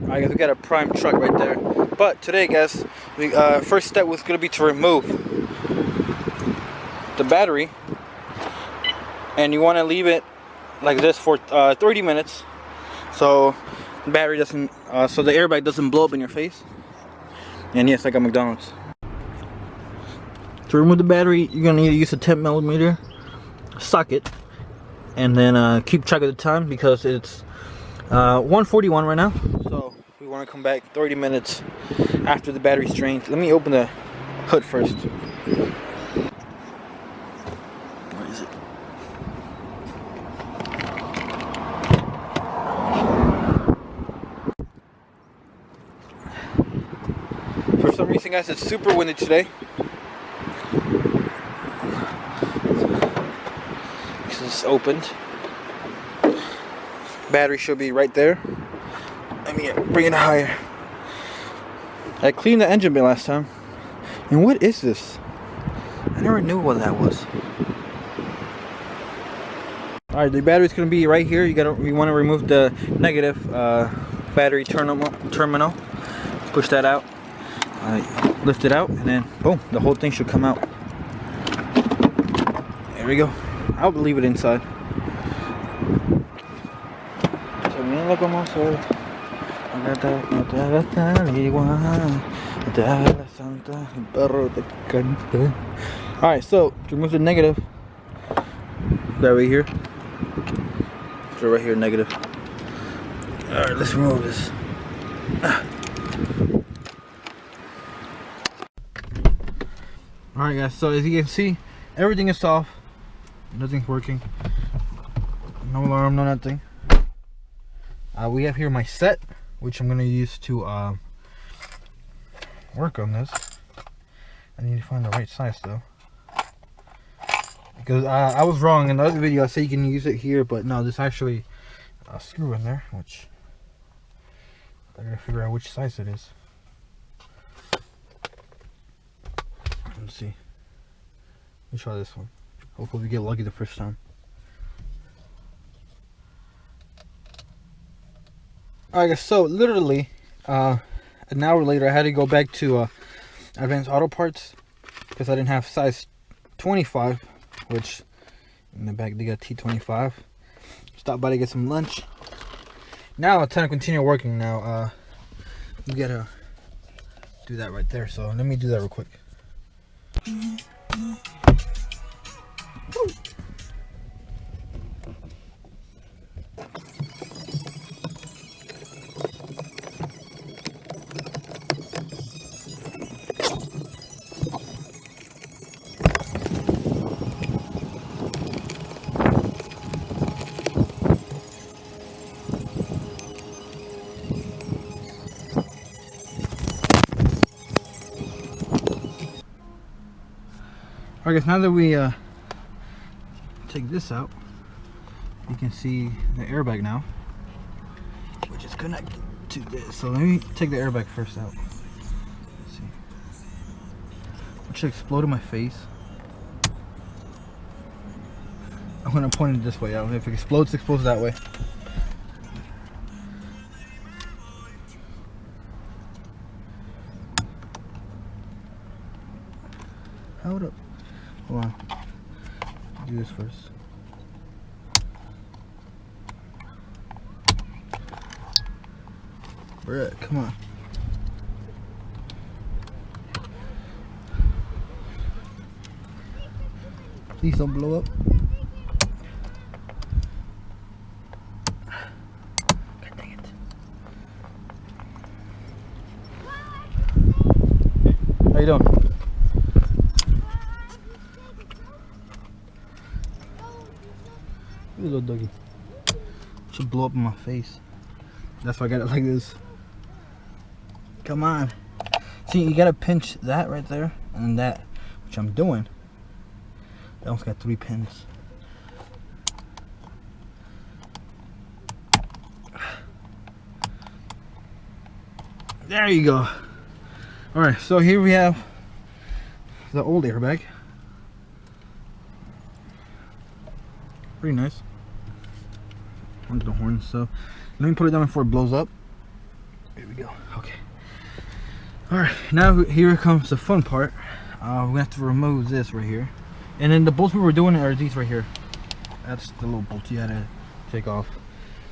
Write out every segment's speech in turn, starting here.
I guess we got a prime truck right there. But today, guys, we first step was gonna be to remove the battery, and you want to leave it like this for 30 minutes, so the battery doesn't, so the airbag doesn't blow up in your face. And yes, I got McDonald's. To remove the battery, you're gonna need to use a 10mm socket, and then keep track of the time because it's 1:41 right now. So we want to come back 30 minutes after the battery's drained. Let me open the hood first. Where is it? For some reason, guys, it's super windy today. It's opened. Battery should be right there. Let me bring it higher. I cleaned the engine bay last time. And what is this? I never knew what that was. Alright, the battery's gonna be right here. You want to remove the negative battery terminal. Push that out. Lift it out, and then boom, the whole thing should come out. There we go. I'll leave it inside. Alright, so to remove the negative, that right here. So right here, negative. Alright, let's remove this. Alright guys, so as you can see, everything is off. Nothing's working. No alarm, no nothing. We have here my set, which I'm gonna use to work on this. I need to find the right size though, because I was wrong in the other video. I said you can use it here, but no, there's actually a screw in there, which I gotta figure out which size it is. Let's see. Let me try this one. Hopefully we get lucky the first time. Alright guys, so literally an hour later I had to go back to Advanced Auto Parts because I didn't have size 25, which in the back they got T25. Stopped by to get some lunch. Now it's time to continue working. Now you gotta do that right there, so let me do that real quick. Alright guys, now that we take this out, you can see the airbag now, which is connected to this. So let me take the airbag first out. Let's see. It should explode in my face. I'm gonna point it this way out. If it explodes, it explodes that way. Hold up. Hold on. Do this first. Bruh, come on. Please don't blow up. God dang it. How you doing? Little doggy. Should blow up in my face. That's why I got it like this. Come on. See, you gotta pinch that right there and that, which I'm doing. That one's got 3 pins. There you go. Alright, so here we have the old airbag. Pretty nice. Under the horn, so let me put it down before it blows up. Here we go. Okay. All right. Now here comes the fun part. We're gonna have to remove this right here, and then the bolts we were doing are these right here. That's the little bolts you had to take off.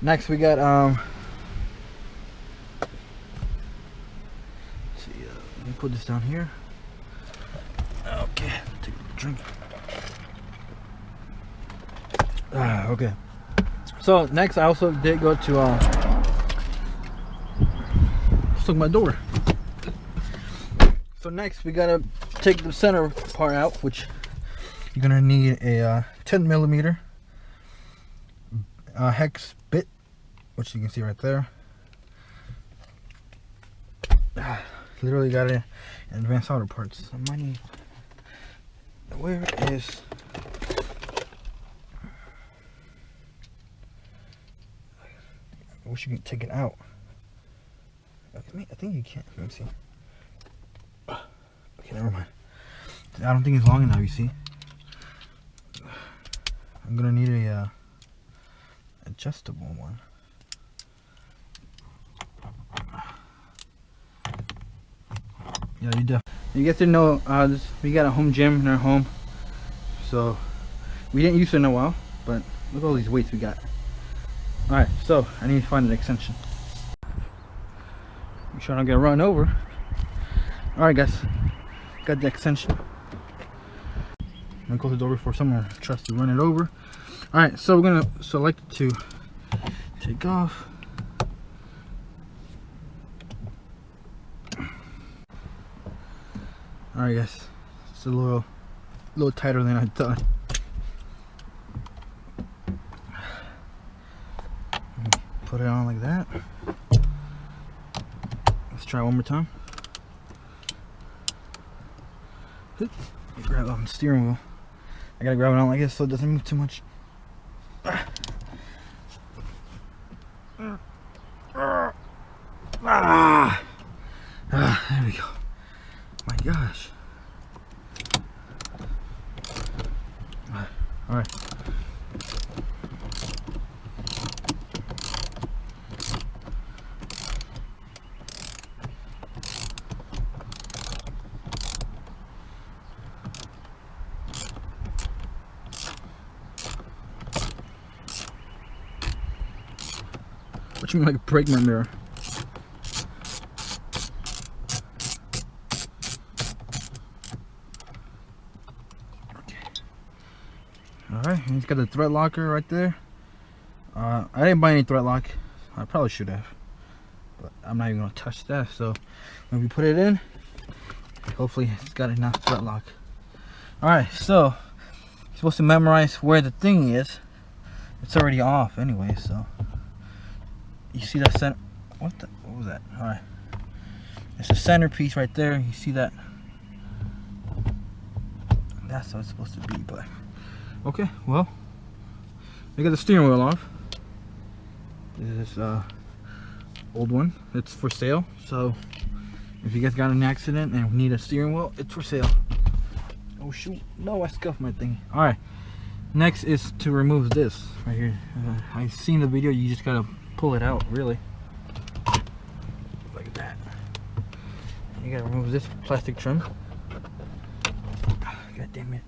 Next, we got let's see. Let me put this down here. Okay. Take a drink. Okay. So next, I also did go to took my door. So next, we gotta take the center part out, which you're gonna need a 10mm hex bit, which you can see right there. Literally got it in Advanced Auto Parts. I might need, where is, I wish you could take it out. I think you can't. Let me see. Okay, never mind. I don't think it's long enough, you see. I'm gonna need a adjustable one. Yeah, you definitely. You get to know we got a home gym in our home, so we didn't use it in a while. But look at all these weights we got. All right, so I need to find an extension. Make sure I don't get run over. All right, guys, got the extension. I'm gonna close the door before someone tries to run it over. All right, so we're gonna select it to take off. All right, guys, it's a little tighter than I thought. Put it on like that. Let's try one more time. Grab on the steering wheel. I gotta grab it on like this so it doesn't move too much. There we go. My gosh. All right. What you mean, like a brake mirror? Okay. Alright, he's got the thread locker right there. I didn't buy any thread lock. I probably should have, but I'm not even gonna touch that. So when we put it in, hopefully it's got enough thread lock. Alright, so you're supposed to memorize where the thing is. It's already off anyway, so you see that center? What was that? All right, it's a centerpiece right there. You see that? That's how it's supposed to be. But okay, well, we got the steering wheel off. This is old one. It's for sale. So if you guys got an accident and need a steering wheel, it's for sale. Oh shoot! No, I scuffed my thing. All right. Next is to remove this right here. I've seen the video. You just gotta pull it out, really, like that. You gotta remove this plastic trim. God damn it!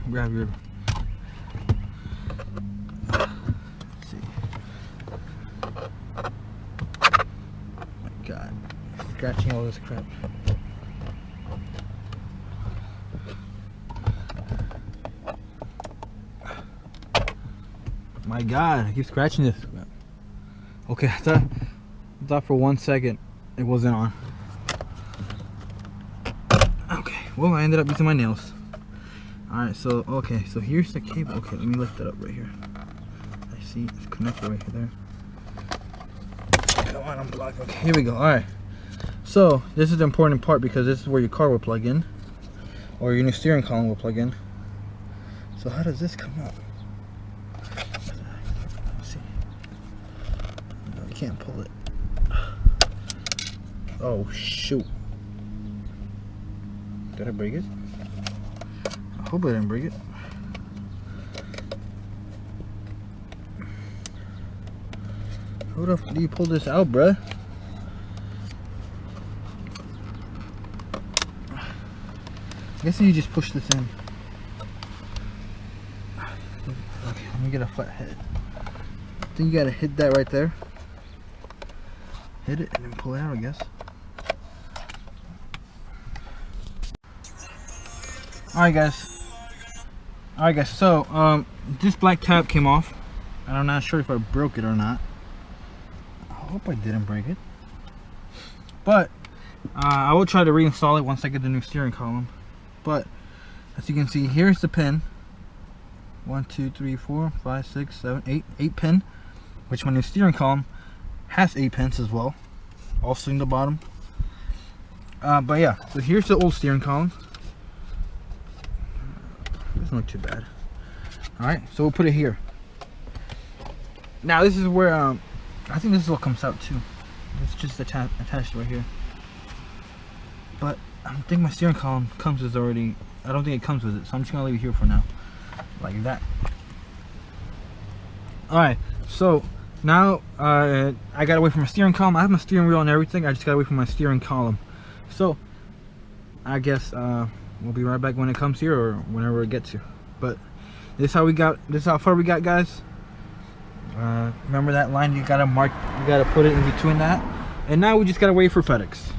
Grab your. Let's see. My God, scratching all this crap. My God, I keep scratching this. Okay, I thought for 1 second it wasn't on. Okay, well, I ended up using my nails. Alright, so, okay, so here's the cable. Okay, let me lift it up right here. I see it's connected right there. Come on, unblock. Okay, here we go. Alright, so this is the important part because this is where your car will plug in, or your new steering column will plug in. So how does this come out? Can't pull it. Oh shoot. Did I break it? I hope I didn't break it. How the fuck do you pull this out, bruh? I guess you just push this in. Okay, let me get a flat head. I think you gotta hit that right there. Hit it and then pull it out, I guess. Alright guys, so this black tab came off and I'm not sure if I broke it or not. I hope I didn't break it, but I will try to reinstall it once I get the new steering column. But as you can see, here's the pin. 1 2 3 4 5 6 7 8 pin, which my new steering column has 8 pins as well, also in the bottom. But yeah, so here's the old steering column. Doesn't look too bad. Alright, so we'll put it here. Now this is where I think this is what comes out too. It's just attached right here. But I don't think my steering column comes with already. I don't think it comes with it, so I'm just gonna leave it here for now, like that. Alright, so now I got away from my steering column. I have my steering wheel and everything. I just got away from my steering column. So I guess we'll be right back when it comes here or whenever it gets here. But this is how we got. This is how far we got, guys. Remember that line? You gotta mark. You gotta put it in between that. And now we just gotta wait for FedEx.